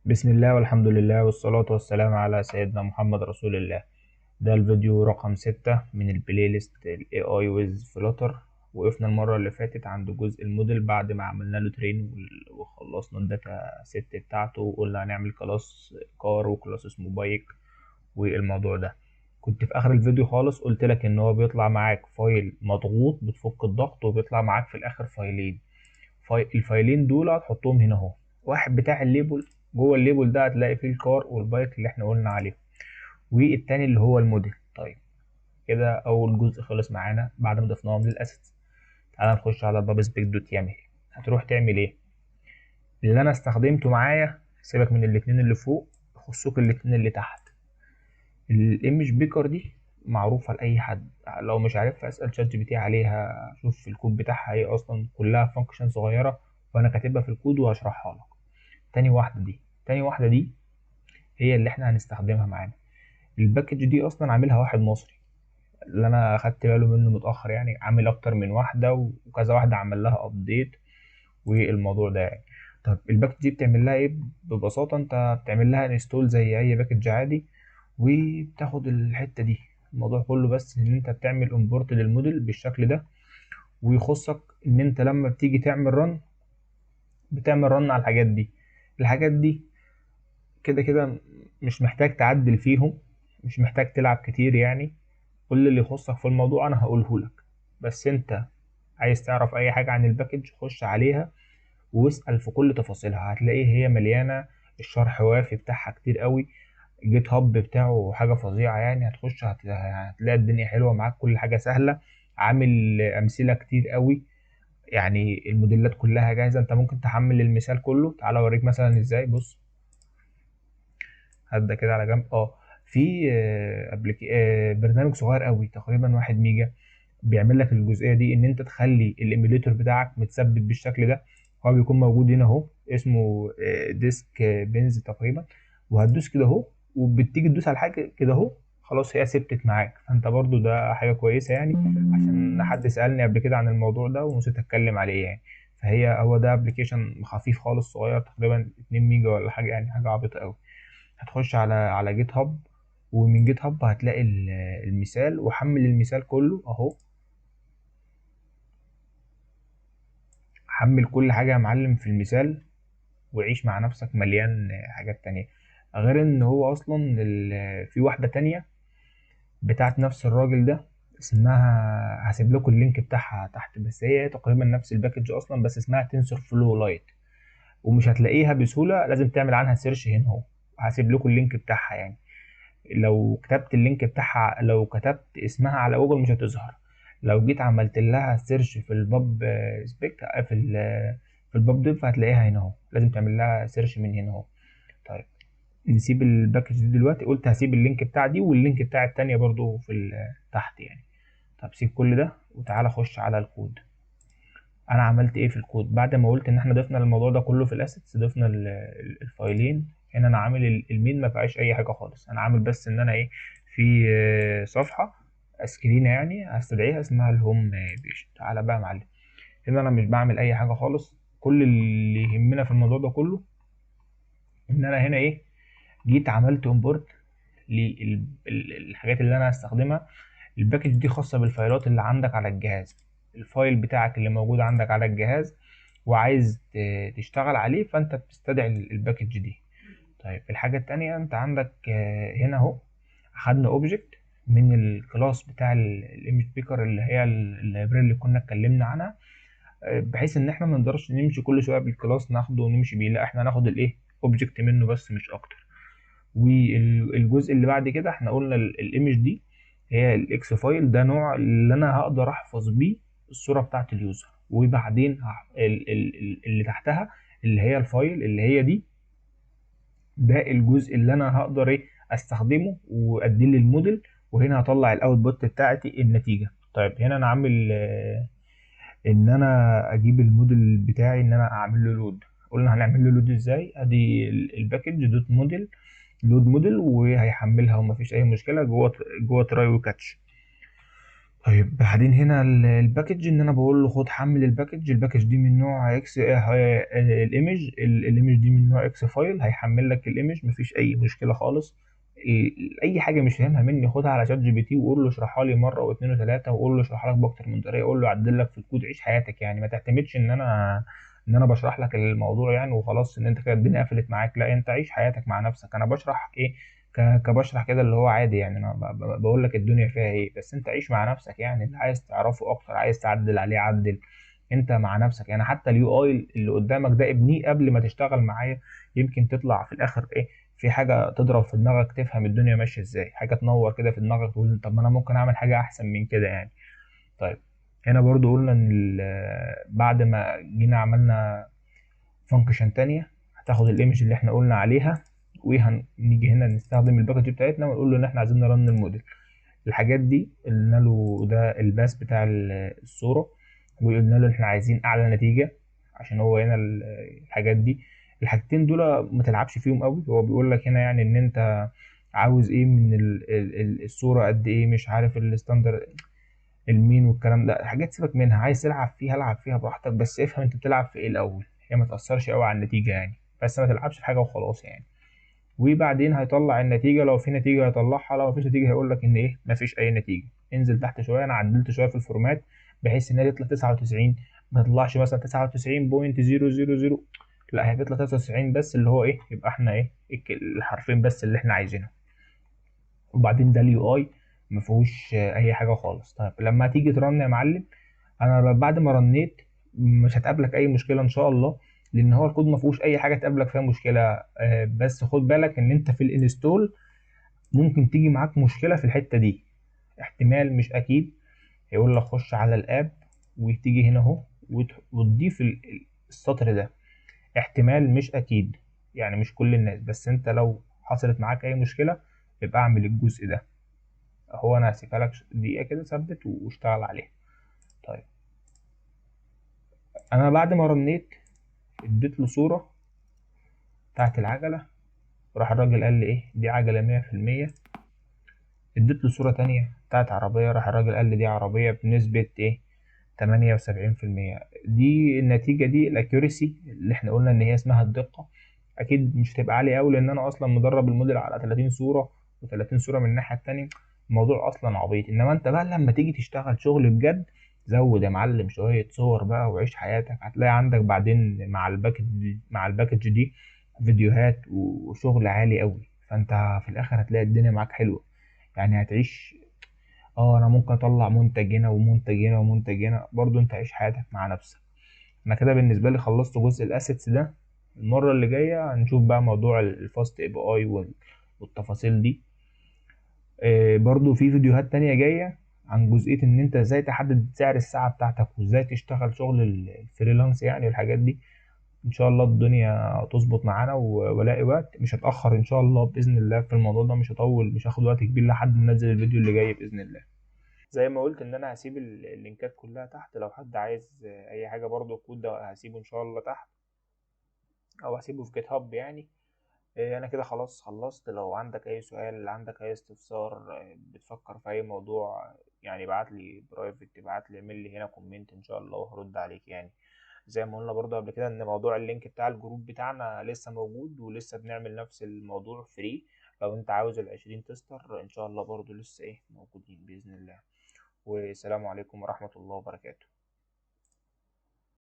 بسم الله والحمد لله والصلاة والسلام على سيدنا محمد رسول الله. ده الفيديو رقم 6 من البلاي ليست ال AI with Flutter. وقفنا المرة اللي فاتت عند جزء الموديل بعد ما عملنا له ترين وخلصنا الداتا ست بتاعته، وقلنا هنعمل كلاس كار وكلاس اسمه بايك والموضوع ده. كنت في آخر الفيديو خالص قلت لك إن هو بيطلع معاك فايل مضغوط بتفك الضغط، وبيطلع معاك في الآخر فايلين. الفايلين دول هتحطهم هنا اهو، واحد بتاع الليبل، جوه الليبل ده هتلاقي فيه الكار والبايك اللي احنا قلنا عليه، والتاني اللي هو الموديل. طيب كده اول جزء خلص معانا بعد ما ضفناهم للاسيتس. تعالى نخش على الباب سبيك دوت يامل. هتروح تعمل ايه؟ اللي انا استخدمته معايا، سيبك من الاتنين اللي فوق، يخصوك الاتنين اللي تحت. الايمج بيكر دي معروفة لأي حد، لو مش عارف اسأل شات جي بي تي عليها، شوف الكود بتاعها ايه، اصلا كلها فانكشن صغيرة وانا كاتبها في الكود وهشرحها لك. تاني واحدة دي هي اللي احنا هنستخدمها معانا. الباكج دي اصلا عاملها واحد مصري، اللي انا اخدت باله منه متأخر، يعني عامل اكتر من واحدة وكذا واحدة عمل لها ابديت والموضوع ده يعني. طب الباكج دي بتعمل لها ايه؟ ببساطة انت بتعمل لها انستول زي اي باكج عادي، وبتاخد الحتة دي. الموضوع كله بس ان انت بتعمل امبورت للموديل بالشكل ده، ويخصك ان انت لما بتيجي تعمل رن بتعمل رن على الحاجات دي كده كده، مش محتاج تعدل فيهم، مش محتاج تلعب كتير يعني. كل اللي يخصك في الموضوع انا هقوله لك. بس انت عايز تعرف اي حاجة عن الباكج خش عليها واسأل في كل تفاصيلها، هتلاقيه هي مليانة. الشرح وافي بتاعها كتير قوي. الجيت هاب بتاعه حاجة فظيعة يعني. هتخش هتلاقي الدنيا حلوة معاك، كل حاجة سهلة. عامل أمثلة كتير قوي، يعني الموديلات كلها جاهزة. انت ممكن تحمل المثال كله. تعال اوريك مثلا ازاي. بص، هبدأ كده على جنب. في برنامج صغير قوي تقريبا 1 ميجا، بيعمل لك الجزئيه دي، ان انت تخلي الايميوليتور بتاعك متثبت بالشكل ده. هو بيكون موجود هنا اهو، اسمه ديسك بنز تقريبا. وهتدوس كده اهو، وبتيجي تدوس على حاجه كده اهو، خلاص هي ثبتت معاك. فانت برضو ده حاجه كويسه يعني، عشان حد سالني قبل كده عن الموضوع ده ونسيت اتكلم عليه يعني. هو ده ابلكيشن خفيف خالص صغير، تقريبا 2 ميجا ولا حاجه، يعني حاجه عبيطه قوي. هتخش على جيت هاب، ومن جيت هاب هتلاقي المثال، وحمل المثال كله اهو. حمل كل حاجة يا معلم في المثال، وعيش مع نفسك، مليان حاجات تانية. غير ان هو اصلا في واحدة تانية بتاعت نفس الراجل ده، اسمها، هسيب لكم اللينك بتاعها تحت، بس هي تقريبا نفس الباكج اصلا، بس اسمها تنسور فلو لايت. ومش هتلاقيها بسهولة، لازم تعمل عنها سيرش هنا اهو. هسيب لكم اللينك بتاعها يعني. لو كتبت اللينك بتاعها، لو كتبت اسمها على جوجل مش هتظهر. لو جيت عملت لها سيرش في الباب سبيك في الباب ديف هتلاقيها هنا اهو. لازم تعمل لها سيرش من هنا اهو. طيب نسيب الباكج دي دلوقتي. قلت هسيب اللينك بتاع دي واللينك بتاع التانية برضو في تحت يعني. طب سيب كل ده وتعالى خش على الكود. انا عملت ايه في الكود بعد ما قلت ان احنا ضفنا الموضوع ده كله في الاسيتس؟ ضفنا الفايلين. هنا انا عامل المين ما فيهاش اي حاجه خالص، انا عامل بس ان انا ايه، في صفحه سكرينه يعني هستدعيها اسمها الهوم بيج. تعالى بقى يا معلم، هنا انا مش بعمل اي حاجه خالص. كل اللي يهمنا في الموضوع ده كله ان انا هنا ايه، جيت عملت امبورت للحاجات اللي انا هستخدمها. الباكج دي خاصة بالفايلات اللي عندك على الجهاز. الفايل بتاعك اللي موجود عندك على الجهاز وعايز تشتغل عليه، فانت بتستدعي الباكج دي. طيب الحاجة التانية، انت عندك هنا اهو خدنا اوبجكت من الكلاس بتاع الايمج بيكر، اللي هي اللايبراري اللي كنا اتكلمنا عنها. بحيث ان احنا ما نقدرش نمشي كل شويه بالكلاس ناخده ونمشي بيه، لا احنا ناخد الايه، اوبجكت منه بس مش اكتر. والجزء اللي بعد كده احنا قلنا الايمج دي هي الاكس فايل، ده نوع اللي انا هقدر احفظ بيه الصورة بتاعت اليوزر. وبعدين اللي تحتها اللي هي الفايل اللي هي دي، ده الجزء اللي انا هقدر ايه استخدمه واديه للموديل. وهنا هطلع الاوتبوت بتاعتي النتيجة. طيب هنا انا عامل ان انا اجيب الموديل بتاعي، ان انا اعمل له لود. قلنا هنعمل له لود ازاي؟ ادي الباكج دوت موديل، لود موديل، وهيحملها ومفيش اي مشكله جوه تراي وكاتش. طيب بعدين هنا الباكج ان انا بقول له خد حمل الباكج دي من نوع اكس، الايمج دي من نوع اكس فايل، هيحمل لك الايمج مفيش اي مشكله خالص. اي حاجه مش فاهمها مني خدها على شات جي بي تي وقول له اشرحها لي مره واثنين وثلاثه، وقول له اشرحها لك باكتر من طريقه، قول له عدل لك في الكود، عيش حياتك يعني. ما تعتمدش ان انا بشرح لك الموضوع يعني وخلاص ان انت كده الدنيا قفلت معاك، لا انت عيش حياتك مع نفسك. انا بشرح ايه؟ كبشرح كده اللي هو عادي يعني، انا بقول لك الدنيا فيها ايه، بس انت عيش مع نفسك يعني. اللي عايز تعرفه اكتر، عايز تعدل عليه عدل انت مع نفسك يعني. حتى اليو اي اللي قدامك ده ابنيه قبل ما تشتغل معايا، يمكن تطلع في الاخر ايه، في حاجه تضرب في دماغك، تفهم الدنيا ماشيه ازاي، حاجه تنور كده في دماغك تقول طب ما انا ممكن اعمل حاجه احسن من كده يعني. طيب هنا برضو قلنا ان بعد ما جينا عملنا فانكشن تانية هتاخد الايمج اللي احنا قلنا عليها، وهنيجي هنا نستخدم الباكج بتاعتنا ونقول له ان احنا عايزين نرن الموديل. الحاجات دي قلنا له ده الباس بتاع الصورة، وقلنا له احنا عايزين اعلى نتيجة عشان هو هنا الحاجات دي. الحاجتين دول ما تلعبش فيهم قوي، هو بيقول لك هنا يعني ان انت عاوز ايه من الصورة قد ايه، مش عارف الستاندر المين والكلام ده، حاجات سيبك منها. عايز تلعب فيها العب فيها براحتك، بس افهم انت بتلعب في ايه الاول، هي ما تأثرش قوي على النتيجة يعني، بس ما تلعبش في حاجة وخلاص يعني. وبعدين هيطلع النتيجة، لو في نتيجة هيطلعها، لو مفيش نتيجة هيقول لك ان ايه مفيش اي نتيجة. انزل تحت شوية، انا عدلت شوية في الفورمات بحيث ان هي تطلع 99، ما تطلعش مثلا 99.000، لا هي تطلع 99 بس، اللي هو ايه يبقى احنا ايه الحرفين بس اللي احنا عايزينهم. وبعدين ده اليو اي ما فيهوش اي حاجة خالص. طيب لما تيجي ترن يا معلم، انا بعد ما رنيت مش هتقابلك اي مشكله ان شاء الله، لان هو الكود ما فيهوش اي حاجه تقابلك فيها مشكله. بس خد بالك ان انت في الانستول ممكن تيجي معاك مشكله في الحته دي، احتمال مش اكيد. يقول لك خش على الاب وتيجي هنا اهو وتضيف السطر ده، احتمال مش اكيد يعني، مش كل الناس، بس انت لو حصلت معاك اي مشكله يبقى اعمل الجزء ده. هو انا هسيبها لك دقيقه كده ثبت واشتغل عليها. طيب انا بعد ما رنيت اديت له صورة بتاعت العجلة، راح الراجل قال لي ايه دي عجلة 100%. اديت له صورة تانية بتاعت عربية، راح الراجل قال لي دي عربية بنسبة ايه 78%. دي النتيجة دي الاكيوريسي اللي احنا قلنا ان هي اسمها الدقة، اكيد مش هتبقى عالية قوي لان انا اصلا مدرب الموديل على 30 صورة، و30 صورة من الناحية التانية، الموضوع اصلا عبيط. انما انت بقى لما تيجي تشتغل شغل بجد، زود يا معلم شوية صور بقى وعيش حياتك، هتلاقي عندك بعدين مع الباكج دي فيديوهات وشغل عالي قوي، فانت في الاخر هتلاقي الدنيا معاك حلوة يعني، هتعيش. اه انا ممكن اطلع منتج هنا ومنتج هنا ومنتج هنا، برضو انت عيش حياتك مع نفسك. انا كده بالنسبة لي خلصت جزء الاسيتس ده. المرة اللي جاية هنشوف بقى موضوع الفاست اي بي اي والتفاصيل دي. برضو في فيديوهات تانية جاية عن جزئية ان انت ازاي تحدد سعر الساعة بتاعتك، وازاي تشتغل شغل الفريلانس يعني والحاجات دي. ان شاء الله الدنيا تظبط معانا والاقي وقت، مش هتأخر ان شاء الله بإذن الله في الموضوع ده، مش هطول، مش هاخد وقت كبير لحد ما انزل الفيديو اللي جاي بإذن الله. زي ما قلت ان انا هسيب اللينكات كلها تحت، لو حد عايز اي حاجة برضو الكود ده هسيبه ان شاء الله تحت، او هسيبه في جيت هاب يعني. انا كده خلاص خلصت. لو عندك اي سؤال، عندك اي استفسار، بتفكر في اي موضوع يعني، ابعت لي برايفت، ابعت لي اعمل لي هنا كومنت ان شاء الله وهرد عليك يعني. زي ما قلنا برضه قبل كده ان موضوع اللينك بتاع الجروب بتاعنا لسه موجود، ولسه بنعمل نفس الموضوع فري. لو انت عاوز ال20 تستر ان شاء الله برضه لسه ايه موجودين بإذن الله. والسلام عليكم ورحمة الله وبركاته.